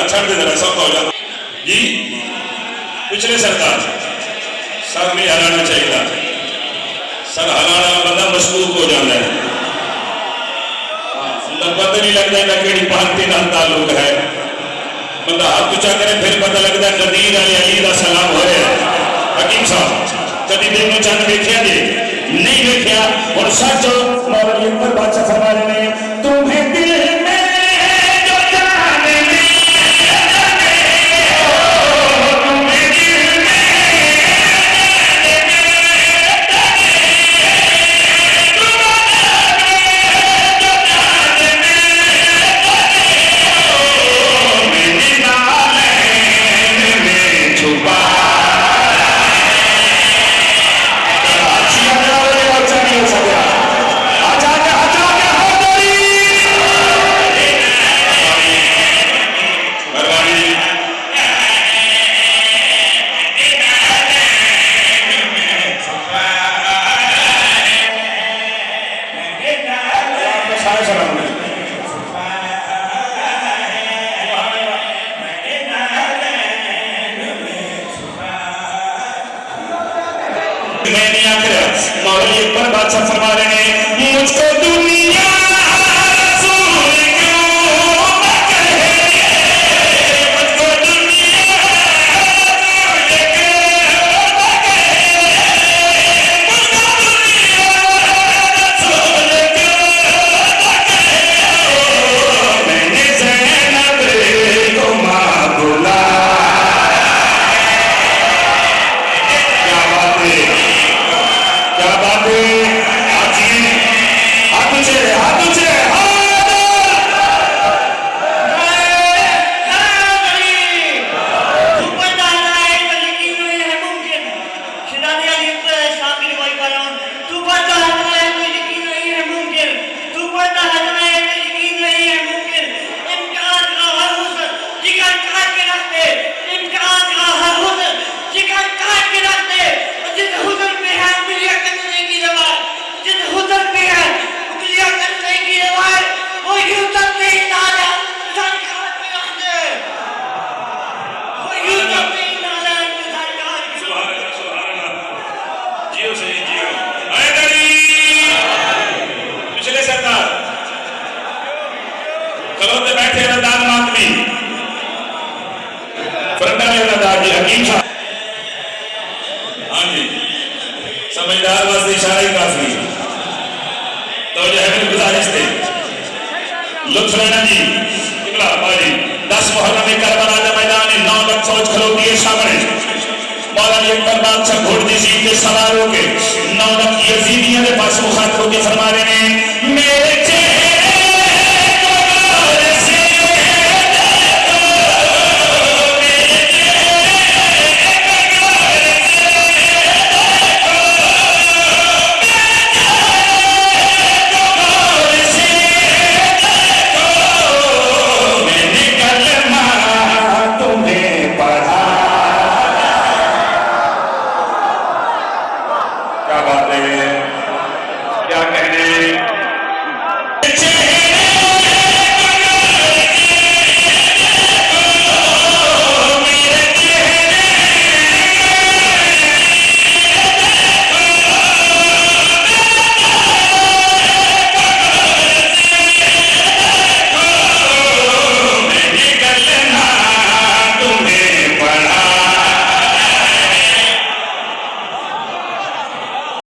छड़ दे देना सब हो जाता जी। पिछले सरकार सर नहीं हलाना चाहिए, सर हलाना बंदा मशकूक हो जाता है, पता नहीं लगता है कि पार्टी का ताल्लुक है, बंदा हाथ ऊंचा करे फिर पता लगता है नदीर अली का सलाम हो रहा है। हकीम साहब कभी देखो चंद देखिया जी नहीं देखिया और सच मौलवी अकबर बादशाह फरमा रहे हैं तुम्हें दिल में जो जाने मौलवी अकबर बादशाह फरमा रहे हैं मुझको दुनिया समझदार वास्ते इशारा ही काफी तो जो है गुजारिश थे लुत्फ लेना जी किबला भाई 10 मुहर्रम में करबला के मैदान में 9 लाख फौज खलोती है सामने मौलवी अकबर बादशाह घोड़े सीट पे सवार होके 9 लाख यजीदियों के पास मुखातिब होकर फरमा रहे हैं मेरे क्या कहने